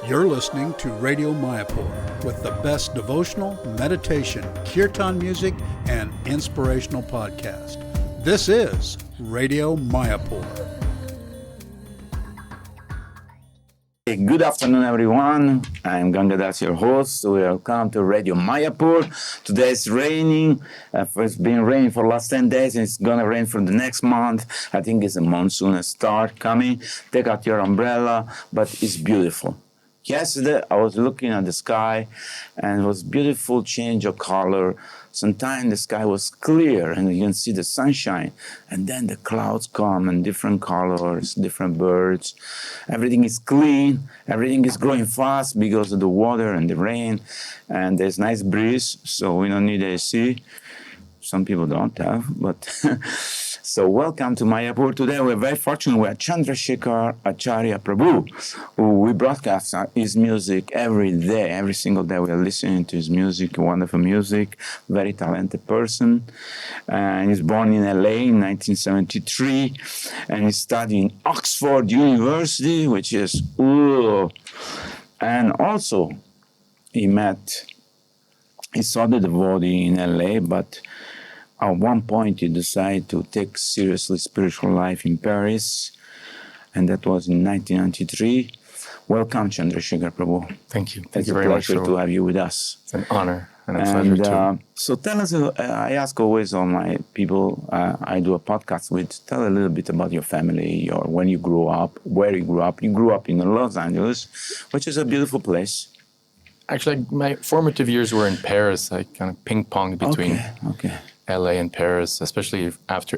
You're listening to Radio Mayapur with the best devotional, meditation, kirtan music, and inspirational podcast. This is Radio Mayapur. Good afternoon, everyone. I'm Gangadhar, your host. Welcome to Radio Mayapur. Today it's raining. It's been raining for the last 10 days, and it's going to rain for the next month. I think it's a monsoon start coming. Take out your umbrella, but it's beautiful. Yesterday, I was looking at the sky, and it was beautiful change of color. Sometimes the sky was clear, and you can see the sunshine. And then the clouds come in different colors, different birds. Everything is clean. Everything is growing fast because of the water and the rain. And there's nice breeze, so we don't need AC. Some people don't have, but... So welcome to Mayapur. Today we're very fortunate. We have Chandrashekar Acharaya Prabhu, who we broadcast his music every day. Every single day we are listening to his music, wonderful music, very talented person. And he's born in LA in 1973, and he studied in Oxford University, which is, and also he saw the devotee in LA, but at one point, he decided to take seriously spiritual life in Paris, and that was in 1993. Welcome, Chandrashekar Prabhu. Thank you. It's you a very much. pleasure to have you with us. It's an honor and a pleasure too. So tell us, I ask always all my people I do a podcast with, tell a little bit about your family, or when you grew up, where you grew up. You grew up in Los Angeles, which is a beautiful place. Actually, my formative years were in Paris. I kind of ping-ponged between LA and Paris, especially after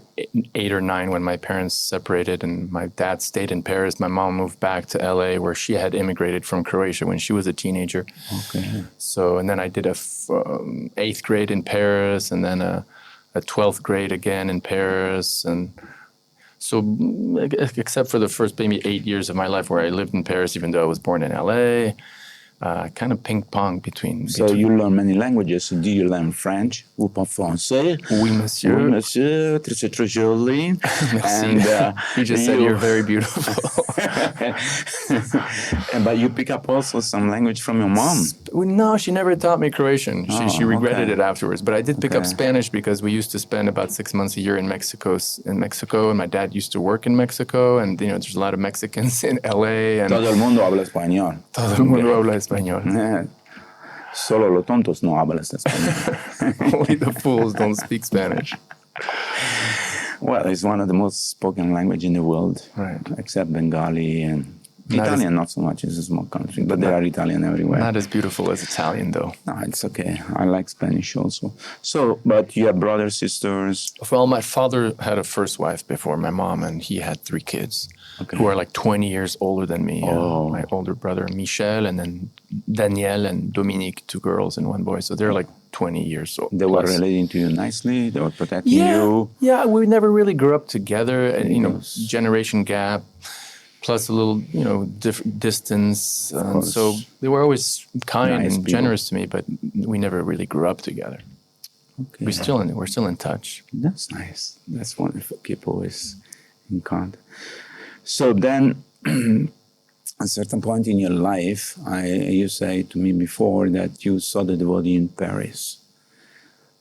8 or 9 when my parents separated and my dad stayed in Paris. My mom moved back to LA where she had immigrated from Croatia when she was a teenager. So, and then I did a 8th grade in Paris, and then a 12th grade again in Paris. And so, except for the first maybe 8 years of my life where I lived in Paris, even though I was born in LA, kind of ping-pong between... So you learn many languages. So do you learn French? Vous parlez français? Oui, monsieur. Oui, monsieur. C'est très joli. And you just said you're very beautiful. But you pick up also some language from your mom. No, she never taught me Croatian. She regretted it afterwards. But I did pick up Spanish because we used to spend about 6 months a year in Mexico. And my dad used to work in Mexico. And, you know, there's a lot of Mexicans in LA. And todo el mundo habla español. Todo el mundo habla español. Solo los tontos no hablan español. Only the fools don't speak Spanish. Well, it's one of the most spoken language in the world, right? Except Bengali and Italian, not so much. It's a small country, but there are Italian everywhere. Not as beautiful as Italian, though. No, it's okay. I like Spanish also. So, but you have brothers, sisters? Well, my father had a first wife before my mom, and he had 3 kids who are like 20 years older than me. My older brother, Michel, and then Danielle and Dominique, 2 girls and 1 boy. So they're like 20 years old. They were relating to you nicely? They were protecting you? Yeah, we never really grew up together. And, you know, generation gap, plus a little, you know, distance. So they were always kind and generous to me, but we never really grew up together. We're still in touch. That's nice. That's wonderful. Keep always in contact. So then, at a certain point in your life, you say to me before that you saw the devotee in Paris.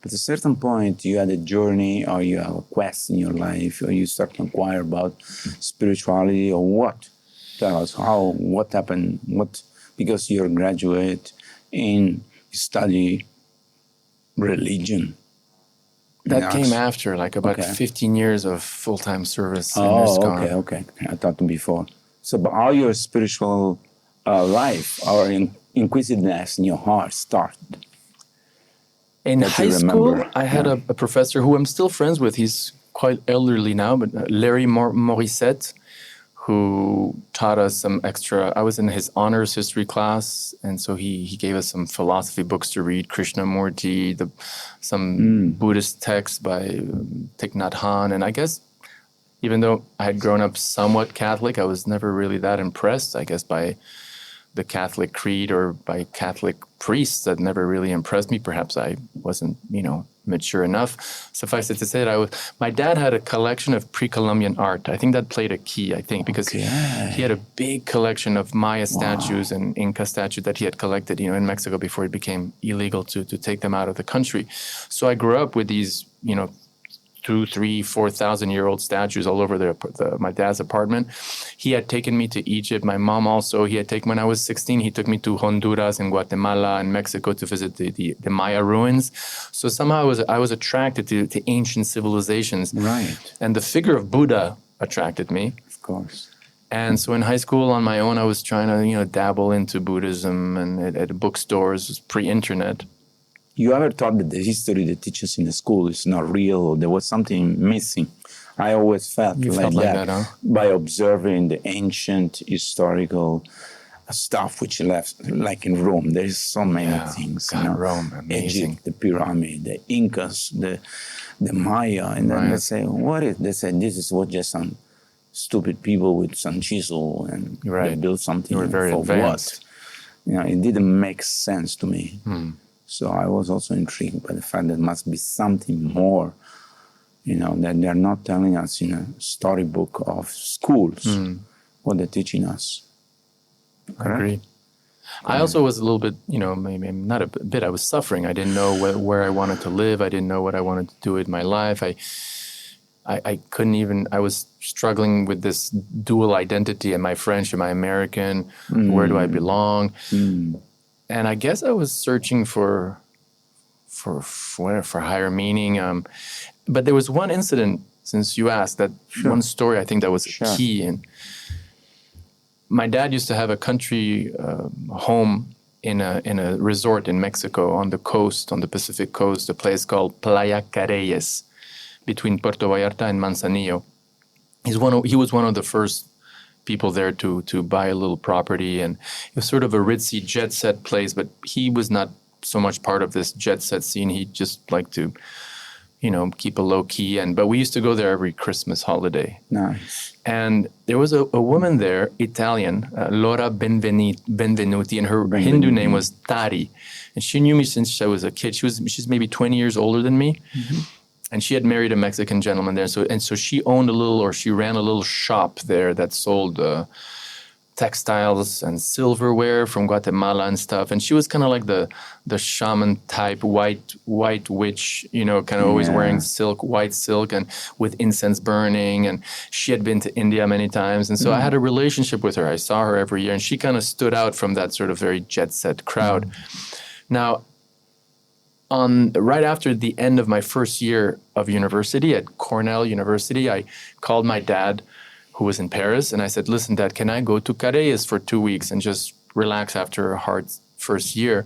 At a certain point, you had a journey, or you have a quest in your life, or you start to inquire about spirituality, or what? Tell us what happened, because you're a graduate and you study religion. That came after, like about 15 years of full-time service in ISKCON. Okay. I thought before. So, but how your spiritual life or inquisitiveness in your heart started? In high school, I had a professor who I'm still friends with. He's quite elderly now, but Larry Morissette, who taught us some extra. I was in his honors history class, and so he gave us some philosophy books to read, Krishnamurti, some Buddhist texts by Thich Nhat Hanh. And I guess even though I had grown up somewhat Catholic, I was never really that impressed, I guess, by the Catholic creed or by Catholic priests that never really impressed me. Perhaps I wasn't, mature enough. Suffice it to say that my dad had a collection of pre-Columbian art. I think that played a key, because he had a big collection of Maya statues and Inca statues that he had collected, in Mexico before it became illegal to take them out of the country. So I grew up with these, 2,000, 3,000, 4,000-year-old statues all over my dad's apartment. He had taken me to Egypt. My mom also. When I was 16, he took me to Honduras and Guatemala and Mexico to visit the Maya ruins. So somehow I was attracted to ancient civilizations. Right. And the figure of Buddha attracted me. Of course. And so in high school on my own, I was trying to, dabble into Buddhism and at bookstores, pre-internet. You ever thought that the history they teach us in the school is not real, or there was something missing? I always felt like that, huh? By observing the ancient historical stuff which left, like in Rome. There is so many things. Rome, amazing. Egypt, the pyramid, the Incas, the Maya, and then they say, what is? They say this is what just some stupid people with some chisel and they built something. They were very for advanced. What? It didn't make sense to me. So I was also intrigued by the fact that there must be something more, that they're not telling us in a storybook of schools what they're teaching us. Correct? Agreed. I also was a little bit, maybe not a bit, I was suffering. I didn't know where I wanted to live. I didn't know what I wanted to do with my life. I couldn't even, I was struggling with this dual identity. Am I French? Am I American? Where do I belong? And I guess I was searching for higher meaning. But there was one incident, since you asked, that one story I think that was key. And my dad used to have a country home in a resort in Mexico on the coast, on the Pacific coast, a place called Playa Careyes, between Puerto Vallarta and Manzanillo. He was one of the first people there to buy a little property, and it was sort of a ritzy jet set place, but he was not so much part of this jet set scene. He just liked to, keep a low key. But we used to go there every Christmas holiday. Nice. And there was a woman there, Italian, Laura Benvenuti, and her Hindu name was Tari. And she knew me since I was a kid. She's maybe 20 years older than me. And she had married a Mexican gentleman there. So she ran a little shop there that sold textiles and silverware from Guatemala and stuff. And she was kind of like the shaman type, white witch, kind of always wearing white silk and with incense burning. And she had been to India many times. And so I had a relationship with her. I saw her every year. And she kind of stood out from that sort of very jet set crowd. Now, right after the end of my first year of university at Cornell University, I called my dad, who was in Paris, and I said, listen, Dad, can I go to Careyes for 2 weeks and just relax after a hard first year?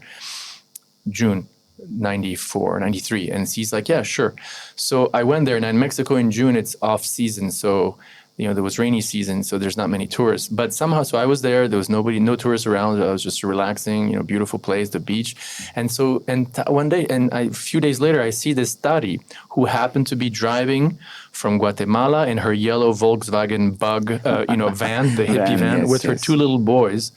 June 93. And he's like, yeah, sure. So I went there, and in Mexico in June, it's off season. So, there was rainy season, so there's not many tourists. But somehow, so I was there was no tourists around. I was just relaxing, beautiful place, the beach. And so, one day, a few days later, I see this Tari who happened to be driving from Guatemala in her yellow Volkswagen Bug, van, the hippie van, with her two little boys,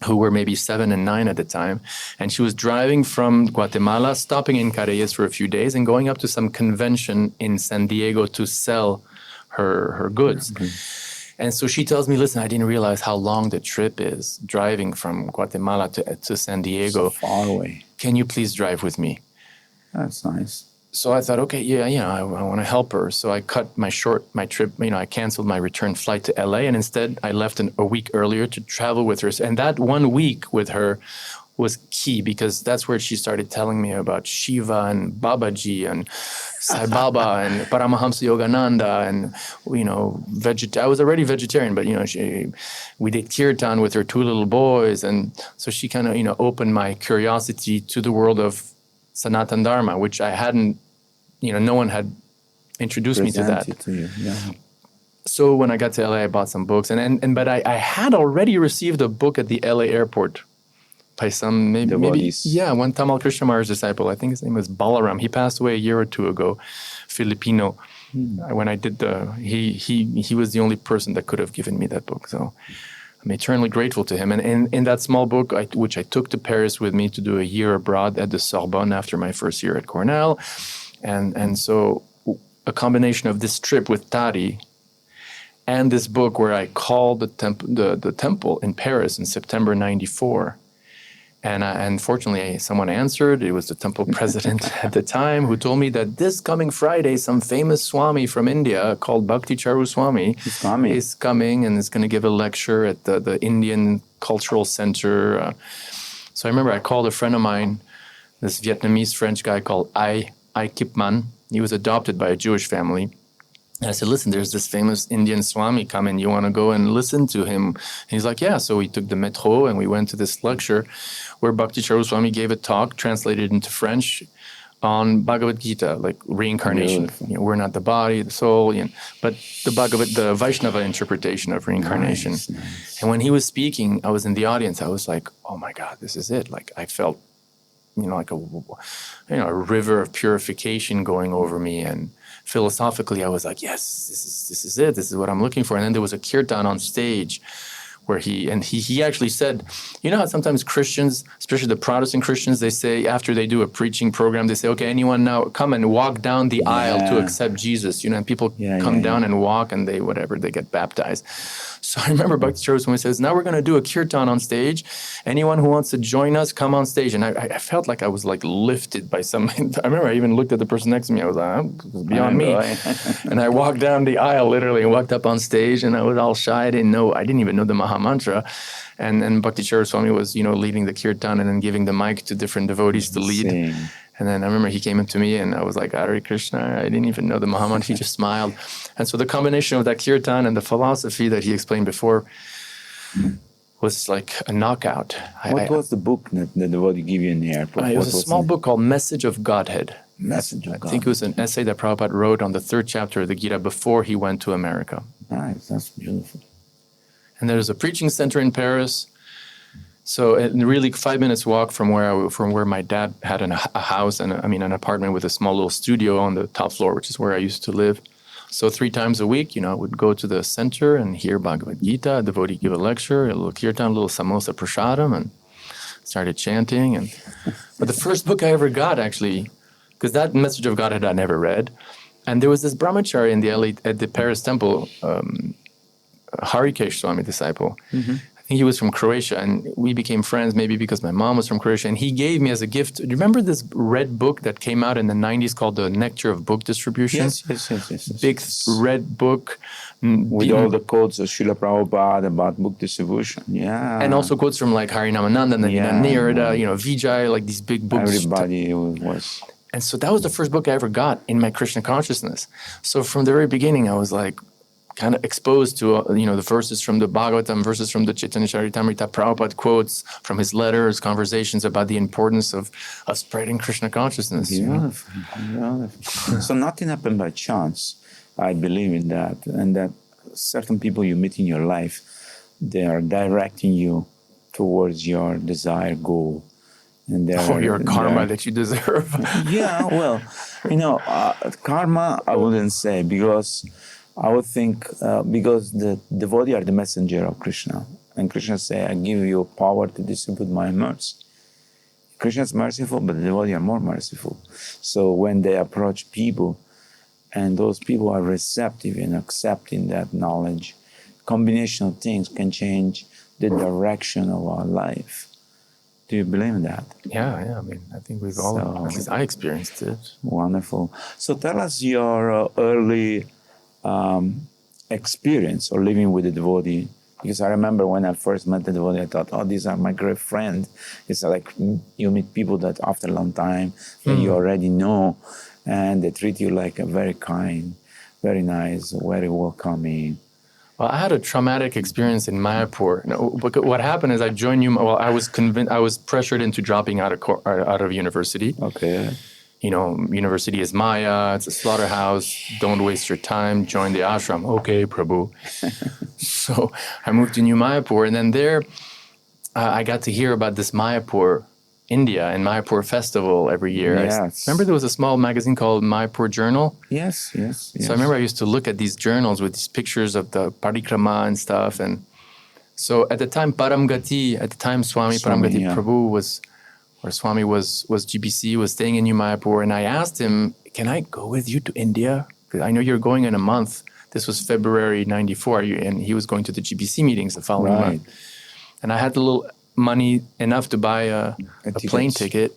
who were maybe 7 and 9 at the time. And she was driving from Guatemala, stopping in Careyes for a few days and going up to some convention in San Diego to sell her goods. And so she tells me, listen, I didn't realize how long the trip is driving from Guatemala to San Diego. So far away. Can you please drive with me? That's nice. So I thought, okay, I want to help her. So I cut my trip, I canceled my return flight to LA, and instead I left a week earlier to travel with her. And that 1 week with her was key, because that's where she started telling me about Shiva and Babaji and Sai Baba and Paramahamsa Yogananda and, I was already vegetarian, but, we did kirtan with her 2 little boys. And so she kind of, opened my curiosity to the world of Sanatan Dharma, which I hadn't, no one had introduced me to that. To you. Yeah. So when I got to LA, I bought some books, but I had already received a book at the LA airport by some maybe one Tamal Krishnamara's disciple. I think his name was Balaram. He passed away a year or 2 ago, Filipino. When I did he was the only person that could have given me that book. So I'm eternally grateful to him. And in that small book, which I took to Paris with me to do a year abroad at the Sorbonne after my first year at Cornell. And so a combination of this trip with Tari and this book where I called the temple in Paris in September 94. And unfortunately, someone answered. It was the temple president at the time who told me that this coming Friday, some famous Swami from India called Bhakti Charu Swami is coming and is going to give a lecture at the Indian Cultural Center. So I remember I called a friend of mine, this Vietnamese-French guy called Ai Kip Man. He was adopted by a Jewish family. And I said, listen, there's this famous Indian Swami coming. You want to go and listen to him? And he's like, yeah. So we took the metro and we went to this lecture where Bhakti Charu Swami gave a talk translated into French on Bhagavad Gita, like reincarnation. We're not the body, the soul, but the Vaishnava interpretation of reincarnation. Nice. And when he was speaking, I was in the audience. I was like, oh my God, this is it. Like I felt, like a river of purification going over me. And philosophically, I was like, yes, this is it. This is what I'm looking for. And then there was a kirtan on stage where he actually said, how sometimes Christians, especially the Protestant Christians, they say after they do a preaching program, they say, okay, anyone now come and walk down the aisle to accept Jesus, and people come down and walk and they get baptized. So I remember Bhakti Charu Swami says, now we're going to do a kirtan on stage. Anyone who wants to join us, come on stage. And I felt like I was like lifted by something. I remember I even looked at the person next to me. I was like, it's beyond me. And I walked down the aisle literally and walked up on stage and I was all shy. I didn't even know the Maha Mantra. And Bhakti Charu Swami was, leading the kirtan and then giving the mic to different devotees to lead. And then I remember he came up to me and I was like, Hare Krishna. I didn't even know the Maha Mantra. He just smiled. And so the combination of that kirtan and the philosophy that he explained before was like a knockout. What was the book that the devotee gave you in the airport? It was a small book called Message of Godhead. Message of Godhead. I think it was an essay that Prabhupada wrote on the 3rd chapter of the Gita before he went to America. Nice, that's beautiful. And there's a preaching center in Paris. So really 5 minutes walk from where my dad had a house and an apartment with a small little studio on the top floor, which is where I used to live. So 3 times a week, I would go to the center and hear Bhagavad Gita, a devotee give a lecture, a little kirtan, a little samosa prasadam, and started chanting. But the first book I ever got, actually, because that Message of Godhead I never read, and there was this brahmachari at the Paris temple, Harikesh Swami disciple. Mm-hmm. I think he was from Croatia, and we became friends maybe because my mom was from Croatia, and he gave me as a gift. Do you remember this red book that came out in the 90s called The Nectar of Book Distribution? Yes. Big red book. With all the quotes of Srila Prabhupada about book distribution. Yeah. And also quotes from like Harinamananda and Nirada, Vijay, like these big books. Everybody was. And so that was the first book I ever got in my Krishna consciousness. So from the very beginning, I was like, kind of exposed to, the verses from the Bhagavatam, verses from the Chaitanya Charitamrita, Prabhupada quotes from his letters, conversations about the importance of spreading Krishna consciousness. Beautiful. So nothing happened by chance. I believe in that. And that certain people you meet in your life, they are directing you towards your desired goal. And your karma that you deserve. Karma, I wouldn't say, because I would think because the devotee are the messenger of Krishna. And Krishna say, I give you power to distribute my mercy. Krishna is merciful, but the devotee are more merciful. So when they approach people, and those people are receptive in accepting that knowledge, combination of things can change the direction of our life. Do you believe in that? Yeah. I think we've all, at least I experienced it. Wonderful. So tell us your early experience of living with the devotee. Because I remember when I first met the devotee, I thought, these are my great friends. It's like you meet people that after a long time that you already know, and they treat you like a very kind, very nice, very welcoming. Well, I had a traumatic experience in Mayapur. What happened is I joined I was convinced, I was pressured into dropping out of university. Okay. University is Maya, it's a slaughterhouse, don't waste your time, join the ashram. Okay, Prabhu. So I moved to New Mayapur, and then there I got to hear about this Mayapur, India, and Mayapur festival every year. Yes. Remember there was a small magazine called Mayapur Journal? Yes. So I remember I used to look at these journals with these pictures of the parikrama and stuff, and So at the time, Paramgati, Swami Paramgati Prabhu Swami was GBC, was staying in New Mayapur, and I asked him, can I go with you to India? Because I know you're going in a month. This was February 94, and he was going to the GBC meetings the following month. And I had a little money enough to buy a plane ticket.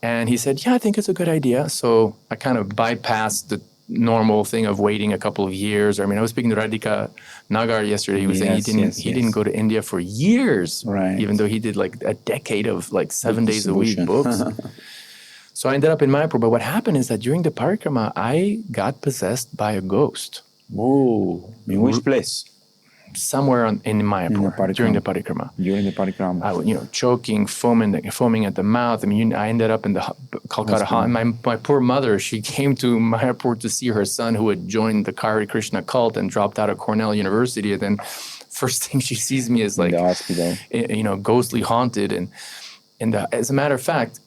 And he said, yeah, I think it's a good idea. So I kind of bypassed the normal thing of waiting a couple of years. I mean, I was speaking to Radhika Nagar yesterday. He was saying he didn't go to India for years, even though he did like a decade of like 7 days a week books. So I ended up in Mayapur. But what happened is that during the parikrama, I got possessed by a ghost. Whoa! In which place? Somewhere in Mayapur during the parikrama. During the parikrama, I, choking, foaming at the mouth. I mean, I ended up in the Calcutta. My poor mother, she came to Mayapur to see her son who had joined the Hare Krishna cult and dropped out of Cornell University. And then, first thing she sees me is like in the hospital, ghostly haunted. And as a matter of fact,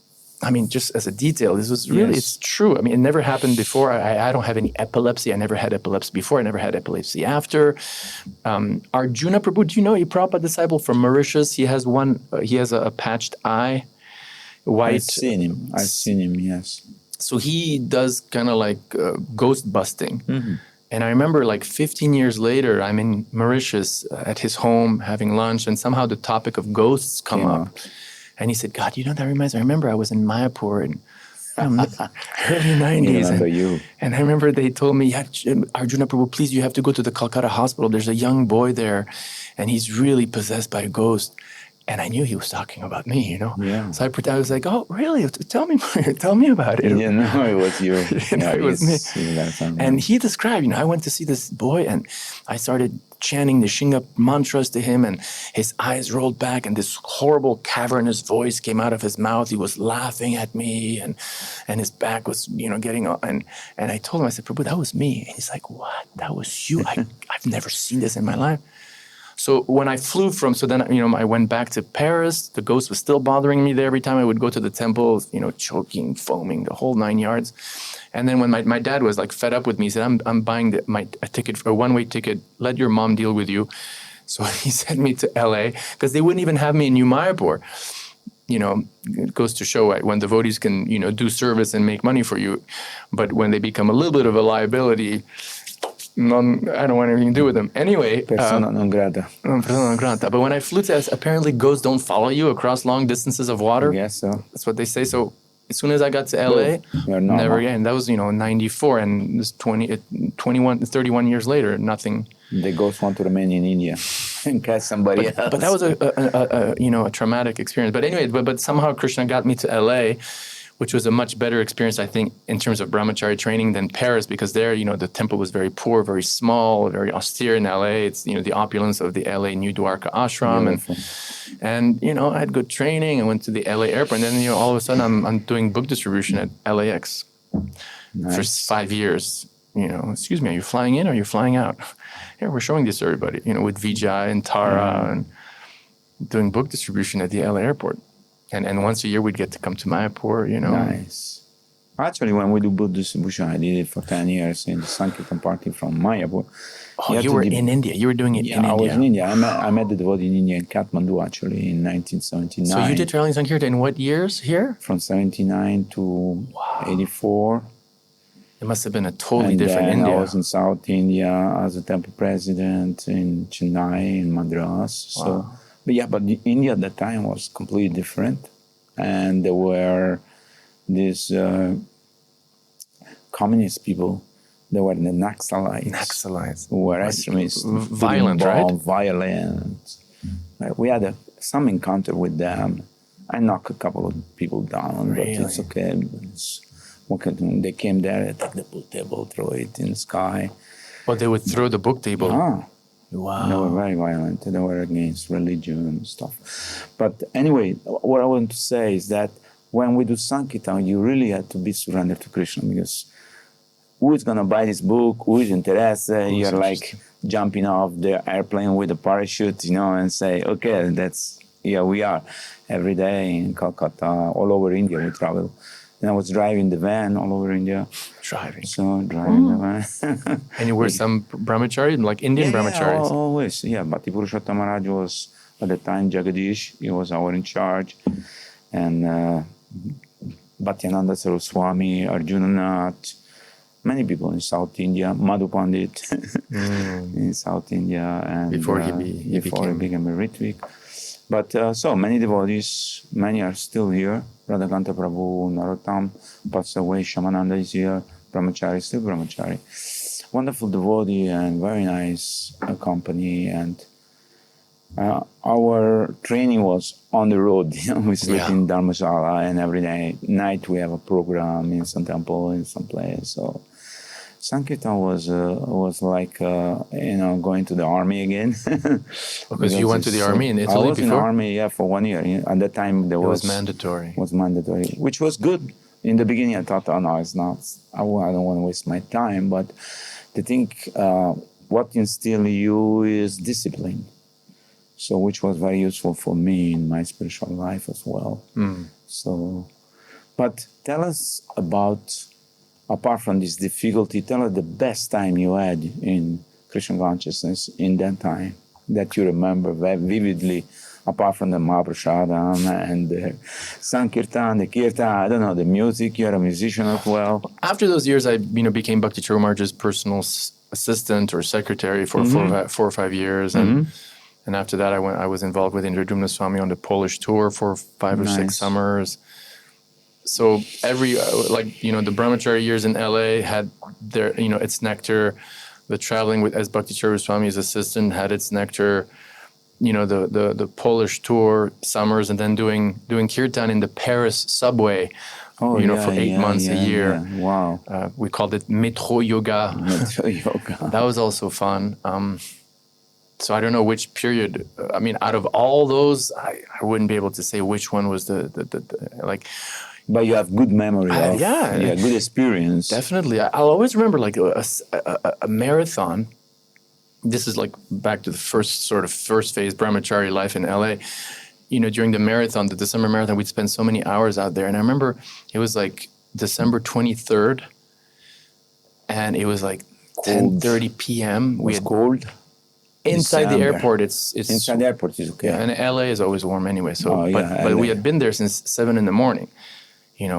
I mean, just as a detail, this was really, it's true. I mean, it never happened before. I don't have any epilepsy. I never had epilepsy before. I never had epilepsy after. Arjuna Prabhu, do you know, a Prabhupada disciple from Mauritius? He has a patched eye, white. I've seen him, yes. So he does kind of like ghost busting. Mm-hmm. And I remember like 15 years later, I'm in Mauritius at his home having lunch, and somehow the topic of ghosts come up. And he said, God, that reminds me. I remember I was in Mayapur in early 90s. And I remember they told me, Arjuna Prabhu, please, you have to go to the Calcutta hospital. There's a young boy there, and he's really possessed by a ghost. And I knew he was talking about me, Yeah. So I was like, oh, really? Tell me about it. You know it was you. It was me. And he described, I went to see this boy, and I started chanting the Shinga mantras to him, and his eyes rolled back, and this horrible cavernous voice came out of his mouth. He was laughing at me, and his back was, getting up. And I told him, I said, Prabhu, that was me. And he's like, what? That was you? I've never seen this in my life. So when I flew I went back to Paris. The ghost was still bothering me there every time I would go to the temple, choking, foaming, the whole 9 yards. And then when my dad was like fed up with me, he said, I'm buying a one-way ticket. Let your mom deal with you. So he sent me to LA because they wouldn't even have me in New Mayapur. It goes to show when devotees can, do service and make money for you. But when they become a little bit of a liability, I don't want anything to do with them. Anyway. Persona non grata. Persona non grata. But when I flew to, apparently ghosts don't follow you across long distances of water. Yes, so. That's what they say. So as soon as I got to LA, never again. That was, 94, and this 31 years later, nothing. The ghosts want to remain in India and catch somebody else. But that was a traumatic experience. But anyway, but somehow Krishna got me to LA, which was a much better experience, I think, in terms of brahmachari training than Paris, because there, the temple was very poor, very small, very austere. In LA, it's, the opulence of the LA New Dwarka ashram. And I had good training. I went to the LA airport, and then, all of a sudden I'm doing book distribution at LAX for 5 years. Excuse me, are you flying in or are you flying out? Yeah, we're showing this to everybody, with Vijay and Tara and doing book distribution at the LA airport. And once a year, we'd get to come to Mayapur, Nice. Actually, when we do book distribution, I did it for 10 years in the Sankirtan party from Mayapur. Oh, you were in India. You were doing it in India. I was in India. I met the devotee in India, in Kathmandu, actually, in 1979. So you did traveling Sankirtan in what years here? From 79 to 84. It must have been a totally different India. I was in South India as a temple president in Chennai, in Madras. Wow. So. But India at that time was completely different. And there were these communist people. They were the Naxalites. Who were extremists. Violent, right? Violent. We had some encounter with them. I knocked a couple of people down, really? But it's okay. They came there, they took the book table, throw it in the sky. Well, they would throw the book table. Yeah. Wow. They were very violent. They were against religion and stuff. But anyway, what I want to say is that when we do Sankirtan, you really have to be surrendered to Krishna, because who is going to buy this book? Who is interested? You're like jumping off the airplane with a parachute, and say, okay, here we are. Every day in Calcutta, all over India we travel. And I was driving the van all over India. Driving The van. And you were some brahmachari, like Indian brahmacharis? Yeah, always. Yeah, Bhakti Purushottam Maharaj was, at the time, Jagadish. He was our in charge. And Bhaktiananda Saraswami, Arjunanath, many people in South India, Madhu Pandit in South India. And before he became a Ritvik. But so many devotees, many are still here. Radhakanta Prabhu, Narottam passed away, Shamananda is here, Brahmachari, still Brahmachari. Wonderful devotee and very nice company. And our training was on the road. We slept in Dharmasala, and every night we have a program in some temple, in some place. So Sankirtan was like, going to the army again. Because you went to the army in Italy before? I was in the army, for 1 year. At that time, it was mandatory. Was mandatory, which was good. In the beginning, I thought, oh, no, it's not. I don't want to waste my time. But I think what instills you is discipline. So, which was very useful for me in my spiritual life as well. So, but tell us about, apart from this difficulty, tell us the best time you had in Krishna consciousness in that time that you remember very vividly, apart from the Mahaprasadam and the Sankirtan, the Kirtan, I don't know, the music. You're a musician as well. After those years, I became Bhakti Charu Maharaj's personal assistant or secretary for 4 or 5 years. And after that, I was involved with Indradumna Swami on the Polish tour for 5 or 6 summers. So every, the Brahmachari years in LA had their, its nectar. The traveling as Bhakti Charu Swami's assistant had its nectar. The Polish tour summers, and then doing kirtan in the Paris subway, for 8 months a year. Yeah. Wow. We called it Metro Yoga. Metro Yoga. That was also fun. So I don't know which period. I mean, out of all those, I wouldn't be able to say which one was the But you have good memory. Good experience. Definitely. I'll always remember like a marathon. This is like back to the first phase brahmachari life in LA. During the marathon, the December marathon, we'd spend so many hours out there. And I remember it was like December 23rd, and it was like 10:30 p.m. We had cold. Inside the airport, it's inside the airport is okay. Yeah, and LA is always warm anyway. So, but we had been there since 7 in.the,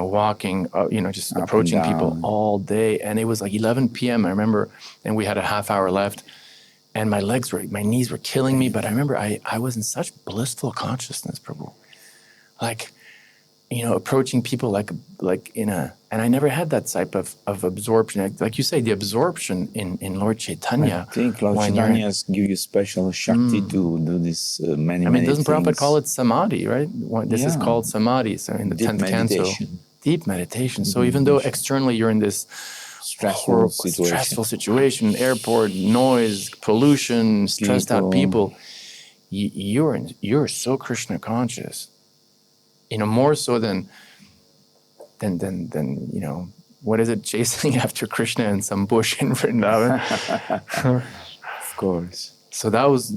walking, just up approaching people all day, and it was like 11 p.m. I remember, and we had a half hour left, and my knees were killing me. But I remember I was in such blissful consciousness, Prabhu, like, approaching people like in a. And I never had that type of absorption. Like you say, the absorption in Lord Chaitanya. I think Lord Chaitanya give you special shakti to do this many things. Doesn't Prabhupada call it samadhi, right? This is called samadhi, so in the 10th canto. Deep meditation. So even though externally you're in this stressful situation, airport, noise, pollution, stressed out people, you're so Krishna conscious. More so than what is it, chasing after Krishna in some bush in Vrindavan? Of course. So that was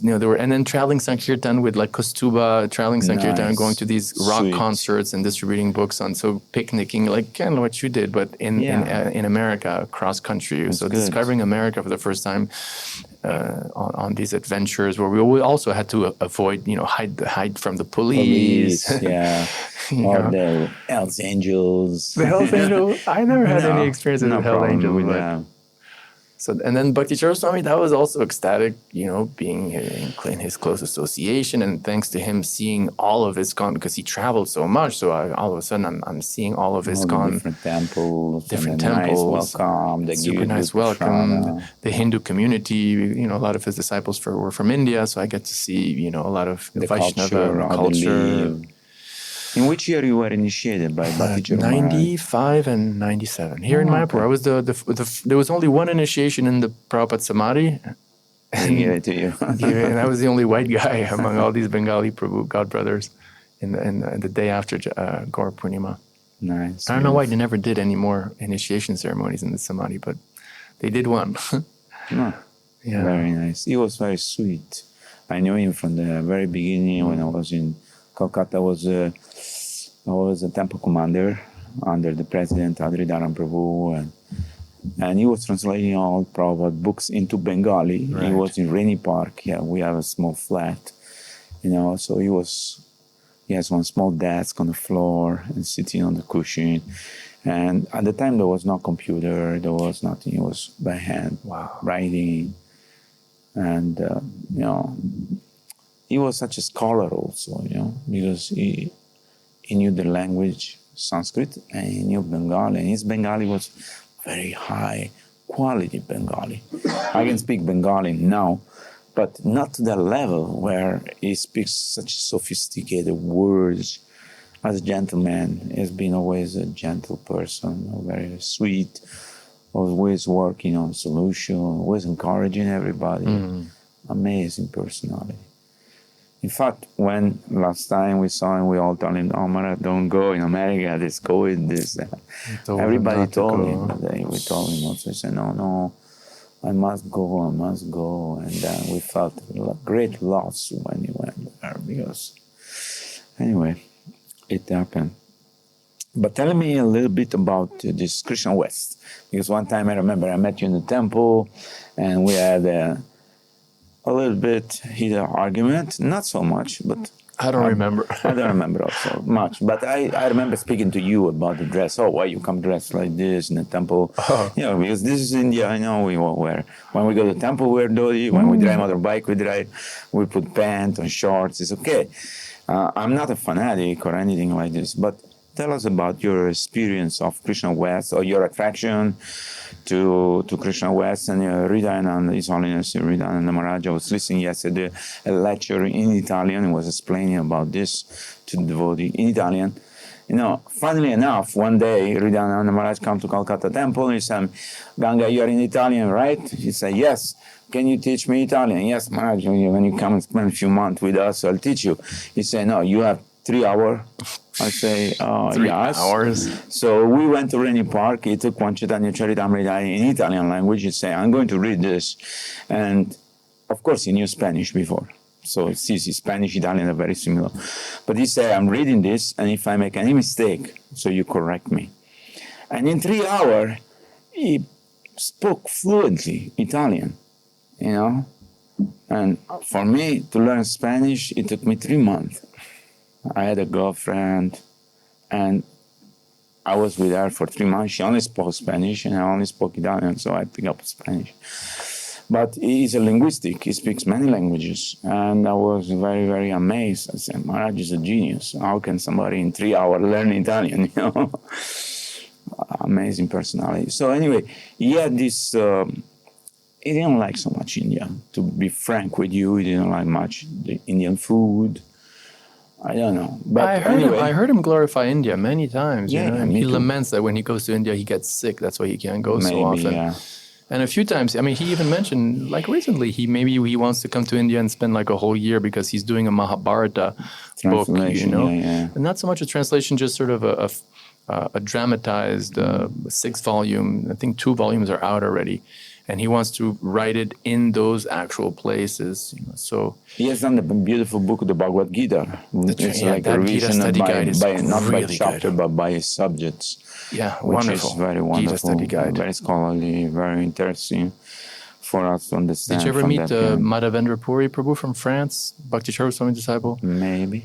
there were, and then traveling Sankirtan with like Kostuba, traveling Sankirtan, going to these rock concerts and distributing books picnicking, like kind of what you did, but in America, cross country. That's good. Discovering America for the first time on these adventures, where we also had to avoid, hide from the police. Or the Hells Angels. The Hells Angels. I never had any experience with the Hells Angels with that. So, and then Bhakti Charu Swami, that was also ecstatic, being in his close association, and thanks to him seeing all of ISKCON, because he traveled so much. So all of a sudden, I'm seeing all of ISKCON, different temples, nice welcome, super nice welcome. The Hindu community, a lot of his disciples were from India, so I get to see, a lot of the Vaishnava culture. In which year you were initiated by Bhakti Charu Maharaj? 95 and 97. Here in Mayapur, I was there was only one initiation in the Prabhupada Samadhi. They gave it to you. And I was the only white guy among all these Bengali Prabhu godbrothers in the day after Gaur Purnima. Nice. I don't know why they never did any more initiation ceremonies in the Samadhi, but they did one. Very nice. He was very sweet. I knew him from the very beginning when I was in Kolkata. I was a temple commander under the president Adridharan Prabhu, and he was translating all Prabhupada books into Bengali. Right. He was in Rainy Park. Yeah, we have a small flat, so he has one small desk on the floor and sitting on the cushion. And at the time, there was no computer, there was nothing. It was by hand, writing. And, he was such a scholar also, because he knew the language Sanskrit and he knew Bengali. And his Bengali was very high quality Bengali. I can speak Bengali now, but not to the level where he speaks such sophisticated words. As a gentleman, he's been always a gentle person, very sweet, always working on solution, always encouraging everybody. Amazing personality. In fact, when last time we saw him, we all told him, "Oh, Maharaj, don't go in America, this COVID, this, that." Everybody told him, but we told him also, he said, no, I must go. And then we felt great loss when he went there because, anyway, it happened. But tell me a little bit about this Krishna West, because one time I remember I met you in the temple and we had a little bit heated argument, not so much, but I don't remember. I don't remember also much, but I remember speaking to you about the dress. Oh, why you come dressed like this in the temple? Because this is India. I know we all wear. When we go to the temple, we wear dhoti. When we drive motorbike, we put pants and shorts. It's okay. I'm not a fanatic or anything like this, but tell us about your experience of Krishna West or your attraction to Krishna West and Hridayananda, His Holiness Hridayananda Maharaj. I was listening yesterday a lecture in Italian and was explaining about this to the devotee in Italian. Funnily enough, one day Hridayananda Maharaj come to Calcutta temple and he said, "Ganga, you are in Italian, right?" He said, "Yes. Can you teach me Italian?" "Yes, Maharaj, when you come and spend a few months with us, I'll teach you." He said, "No, you have 3 hours." I say, 3 yes. hours. So we went to Rainy Park. He took one Chaitanya Charitamrita in Italian language. He said, "I'm going to read this." And of course, he knew Spanish before. So it's easy. Spanish, Italian are very similar. But he said, "I'm reading this, and if I make any mistake, so you correct me." And in 3 hours, he spoke fluently Italian, And for me to learn Spanish, it took me 3 months. I had a girlfriend, and I was with her for 3 months. She only spoke Spanish, and I only spoke Italian, so I picked up Spanish. But he is a linguistic. He speaks many languages, and I was very, very amazed. I said, "Maharaj is a genius. How can somebody in 3 hours learn Italian?" Amazing personality. So anyway, he had this. He didn't like so much India. To be frank with you, he didn't like much the Indian food. I don't know. But I heard him glorify India many times. And he too. laments that when he goes to India, he gets sick. That's why he can't go so often. Yeah. And a few times, he even mentioned, like recently, he wants to come to India and spend like a whole year because he's doing a Mahabharata book, And not so much a translation, just sort of a dramatized 6-volume. I think 2 volumes are out already. And he wants to write it in those actual places. So he has done a beautiful book, the Bhagavad Gita. It's like a revision not by chapter, but by his subjects. Yeah, which wonderful. is very wonderful. Gita study guide. Very scholarly, very interesting for us to understand. Did you ever meet Madhavendra Puri Prabhu from France, Bhakti Charu Swami disciple? Maybe.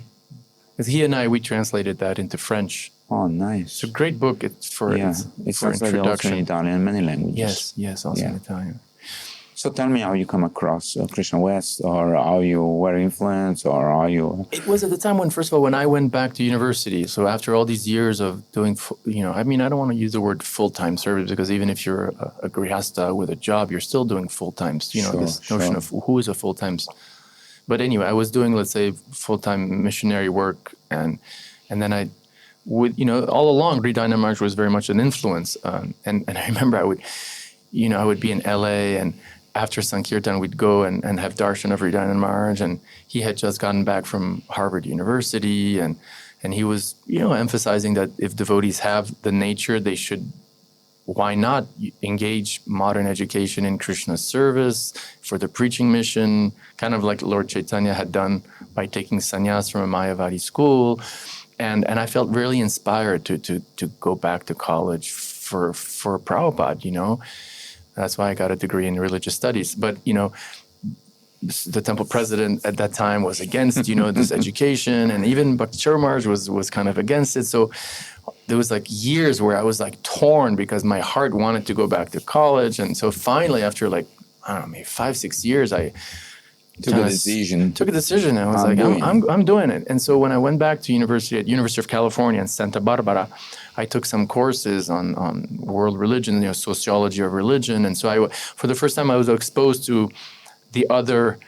Because he and we translated that into French. Oh, nice. It's a great book. It's for introduction. Also in Italian, many languages. Yes, also in Italian. So tell me how you come across Krishna West, or how you were influenced, or how you... It was at the time when, first of all, when I went back to university. So after all these years of doing, I don't want to use the word full-time service, because even if you're a grihasta with a job, you're still doing full-time. This notion of who is a full-time... But anyway, I was doing, let's say, full-time missionary work, and then I would, all along, Hridayananda Maharaj was very much an influence. And I remember I would be in LA, and after Sankirtan, we'd go and have darshan of Hridayananda Maharaj, and he had just gotten back from Harvard University, and he was, emphasizing that if devotees have the nature, they should, why not engage modern education in Krishna's service for the preaching mission, kind of like Lord Chaitanya had done by taking sannyas from a Mayavadi school. And I felt really inspired to go back to college for Prabhupada, you know. That's why I got a degree in religious studies. But, you know, the temple president at that time was against, you know, this education, and even Bhakti Maharaj was kind of against it. So there was like years where I was like torn because my heart wanted to go back to college. And so finally, after like, I don't know, maybe 5-6 years, I took a decision. I was I'm doing it. And so when I went back to University of California in Santa Barbara, I took some courses on world religion, you know, sociology of religion. And so for the first time, I was exposed to the other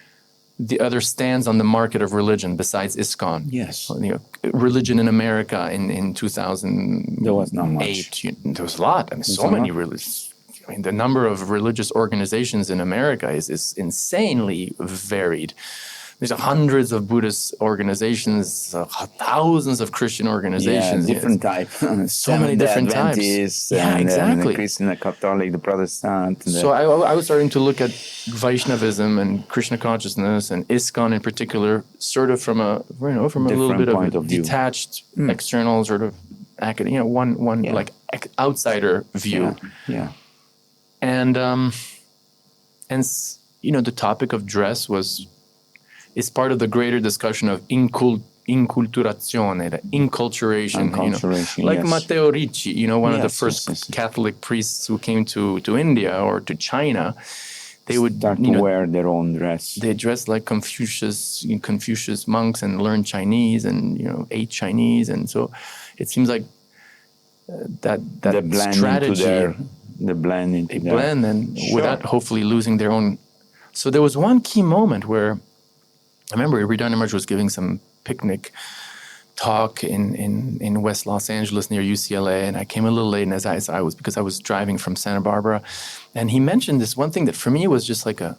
stands on the market of religion besides ISKCON. Yes. You know, religion in America in 2008. There was not much. There was a lot. I mean, so many religions. I mean, the number of religious organizations in America is insanely varied. There's hundreds of Buddhist organizations, thousands of Christian organizations. Yeah, different type. So many different types. Yeah, exactly. The Christian, the Catholic, the Protestant. So I was starting to look at Vaishnavism and Krishna consciousness and ISKCON in particular, sort of from a little bit of a detached, external sort of academic, you know, one like outsider view. Yeah. And you know, the topic of dress is part of the greater discussion of inculturazione, the inculturation, you know, like Matteo Ricci, you know, one of the first Catholic priests who came to India or to China. They would start to wear their own dress. They dressed like Confucius monks and learned Chinese and, you know, ate Chinese. And so it seems like that strategy. They blend and without hopefully losing their own. So there was one key moment where I remember Hridayanath Maharaj was giving some picnic talk in West Los Angeles near UCLA, and I came a little late, and as I was because I was driving from Santa Barbara, and he mentioned this one thing that for me was just like a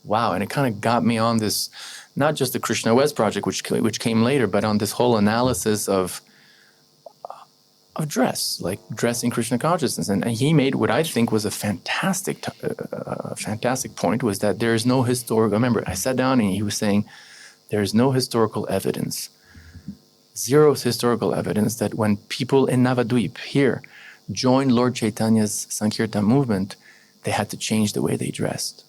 wow, and it kind of got me on this, not just the Krishna West project, which came later, but on this whole analysis of dress, like dress in Krishna consciousness. And he made what I think was a fantastic point, was that there is no historical, remember, I sat down and he was saying, there is no historical evidence, zero historical evidence that when people in Navadvip here joined Lord Chaitanya's Sankirtan movement, they had to change the way they dressed.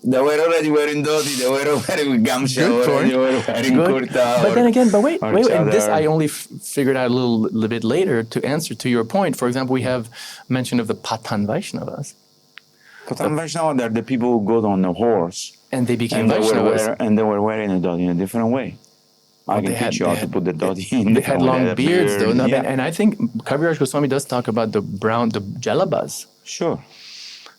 They were already wearing dhoti, they were wearing gamsha, they were wearing kurta. But then again, wait, and this I only figured out a little bit later to answer to your point. For example, we have mention of the Pathan Vaishnavas. Pathan Vaishnavas are the people who go on the horse. And they became Vaishnavas. And they were wearing a dhoti in a different way. I can teach you how to put the dhoti in. They had long beards, though. No, and I think Kaviraj Goswami does talk about the jalabas. Sure.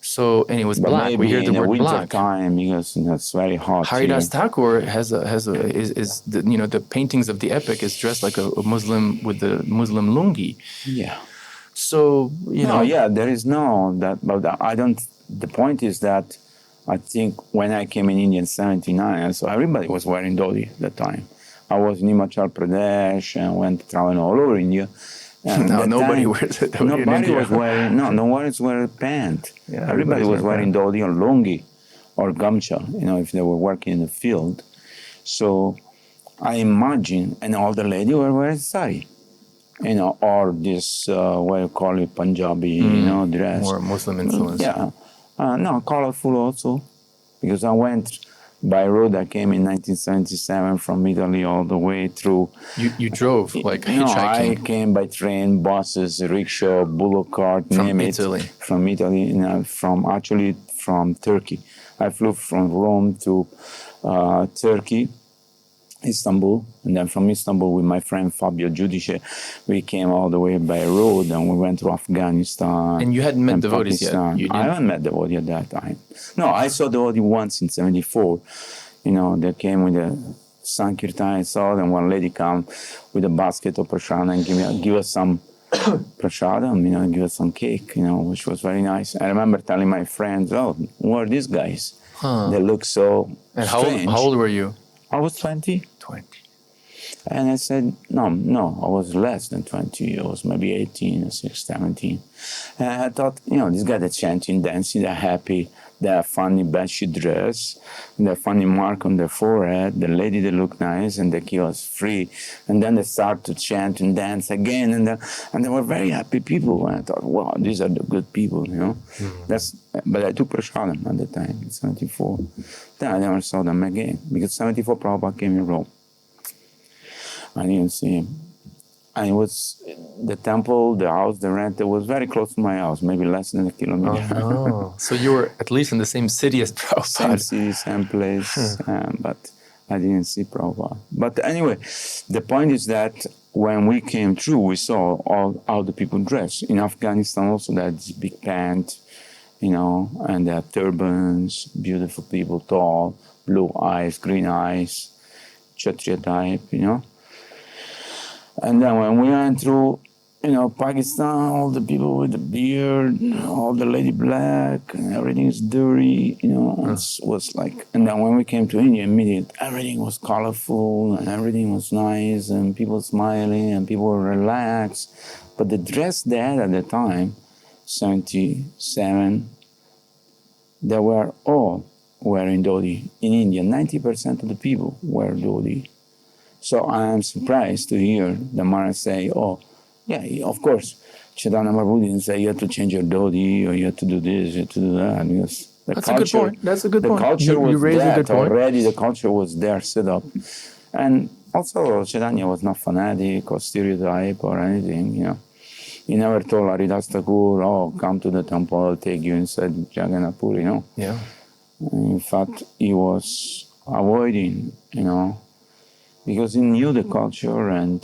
So, and it was black. We hear the word black. Winter time, because it's very hot. Haridas Thakur is the paintings of the epic is dressed like a Muslim with the Muslim lungi. Yeah. So there is that, but I don't. The point is that I think when I came in India in '79, so everybody was wearing dhoti at that time. I was in Himachal Pradesh and went traveling all over India. Nobody wears it. Nobody was wearing. No one was wearing pant. Yeah, everybody was wearing dhoti or lungi or gamcha. You know, if they were working in the field. So I imagine, and all the ladies were wearing sari. You know, or this what you call it, Punjabi, dress. More Muslim influence. Yeah, colorful also, because I went by road. I came in 1977 from Italy all the way through. You drove like hitchhiking? No, I came by train, buses, rickshaw, bullock cart, name it. From Italy, from Turkey. I flew from Rome to Turkey, Istanbul, and then from Istanbul with my friend Fabio Giudice, we came all the way by road, and we went to Afghanistan. And you hadn't met devotees yet? I haven't met devotees at that time. No, I saw devotee once in '74. You know, they came with a Sankirtan, I saw them, one lady come with a basket of prasada and give us some prasada, give us some cake, which was very nice. I remember telling my friends, who are these guys? They look so And strange. How old were you? I was 20. And I said, no, I was less than 20. I was maybe 18 or 17. And I thought, these guys are chanting, dancing, they're happy, they're funny, bashy dress, they're funny mark on their forehead, the lady, they look nice, and the key was free. And then they start to chant and dance again, and they were very happy people. And I thought, wow, these are the good people, Mm-hmm. But I took prasadam at the time, in 74. Then I never saw them again, because 74 Prabhupada came in Rome. I didn't see him. And it was the temple, the house, the rent, it was very close to my house, maybe less than a kilometer. Oh, so you were at least in the same city as Prabhupada. Same city, same place, but I didn't see Prabhupada. But anyway, the point is that when we came through, we saw how the people dress. In Afghanistan also, they had this big pant, and they had turbans, beautiful people, tall, blue eyes, green eyes, Kshatriya type, And then when we went through, Pakistan, all the people with the beard, all the lady black, and everything is dirty, it was like, and then when we came to India, immediately, everything was colorful, and everything was nice, and people smiling, and people were relaxed. But the dress they had at the time, 77, they were all wearing dhoti. In India, 90% of the people wear dhoti. So I am surprised to hear the Maharaj say, oh, yeah, of course, Chaitanya Mahaprabhu didn't say you have to change your dhoti or you have to do this, you have to do that. Because That's a good point. That's a good point. The culture was raised there a good point. already. The culture was there set up. And also, Chaitanya was not fanatic or stereotype or anything, He never told Haridas Thakur, oh, come to the temple, I'll take you inside Jagannath Puri, Yeah. In fact, he was avoiding, because he knew the culture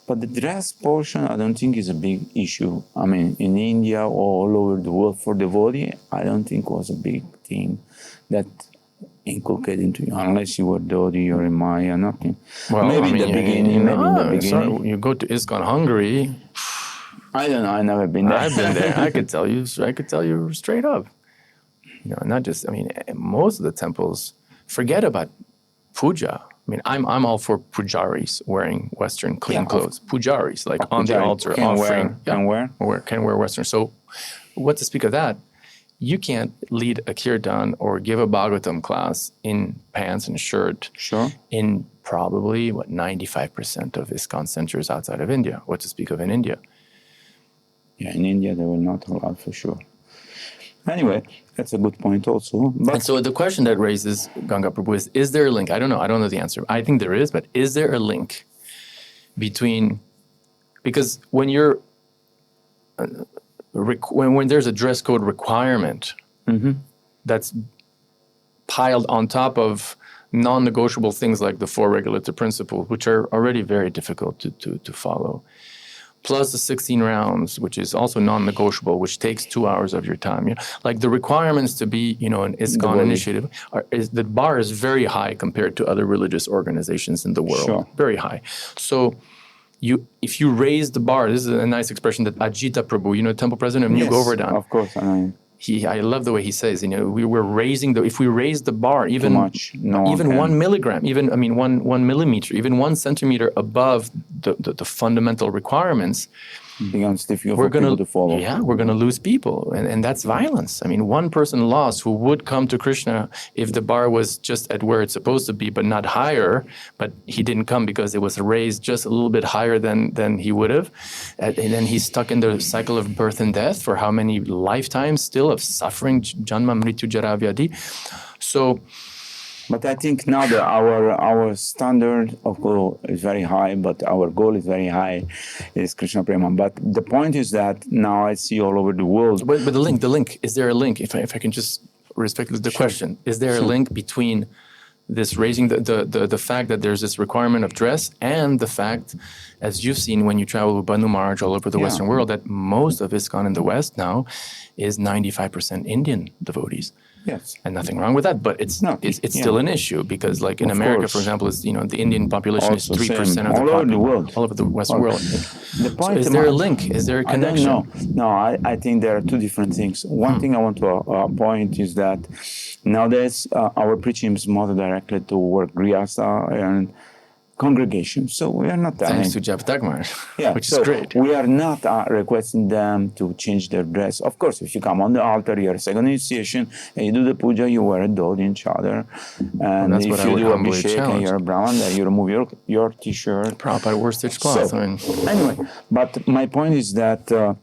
but the dress portion, I don't think is a big issue. I mean, in India or all over the world for devotee, I don't think was a big thing that inculcated into you, unless you were Dodi or Maya, nothing. Well, maybe in the beginning. So you go to ISKCON Hungary. I don't know. I've never been there. I've been there. I could tell you straight up. Not just. I mean, most of the temples forget about puja. I mean, I'm all for pujaris wearing Western clean clothes. Pujaris, like on the altar, offering. Can wear Western. So, what to speak of that? You can't lead a kirtan or give a Bhagavatam class in pants and shirt. Sure. In probably 95% of ISKCON centers outside of India. What to speak of in India? Yeah, in India they will not allow for sure. Anyway, that's a good point also. And so the question that raises, Ganga Prabhu, is there a link? I don't know the answer. I think there is, but is there a link between, because when you're, when there's a dress code requirement that's piled on top of non-negotiable things like the 4 regulative principles, which are already very difficult to follow, plus the 16 rounds, which is also non-negotiable, which takes 2 hours of your time. Like the requirements to be, an ISKCON initiative, the bar is very high compared to other religious organizations in the world. Sure. Very high. So if you raise the bar, this is a nice expression that Ajita Prabhu, temple president of New Govardhan. Of course, I love the way he says, we're raising if we raise the bar even too much, even 1 milligram, one millimeter, even 1 centimeter above the fundamental requirements, becomes difficult for people to follow. Yeah, we're going to lose people, and that's violence. I mean, one person lost who would come to Krishna if the bar was just at where it's supposed to be, but not higher. But he didn't come because it was raised just a little bit higher than he would have, and then he's stuck in the cycle of birth and death for how many lifetimes still of suffering, janma, mrityu, jara, vyadhi. So. But I think now that our standard of goal is very high, but our goal is very high, is Krishna Prema. But the point is that now I see all over the world. But the link, is there a link? If I can just respect the question, is there a link between this raising the fact that there's this requirement of dress and the fact, as you've seen when you travel with Bandhu Maharaj all over the Western world, that most of ISKCON in the West now is 95% Indian devotees? Yes. And nothing wrong with that, but it's still an issue because, like in America, for example, it's, the Indian population also is 3% of the all over the world, all over the Western world. The point is there a link? Is there a connection? I don't know. No, I think there are two different things. One thing I want to point is that nowadays our preaching is more directly toward Grihastha, and congregation. So we are not thanks to Jeff Dagmar, which is great. We are not requesting them to change their dress. Of course, if you come on the altar, you're a second initiation, and you do the puja, you wear a dhoti and chadar. And that's if what you I would do humbly abhishek and challenge. you're a Brahman, you remove your t-shirt. Prabhupada wore stitched cloth. So, anyway, but my point is that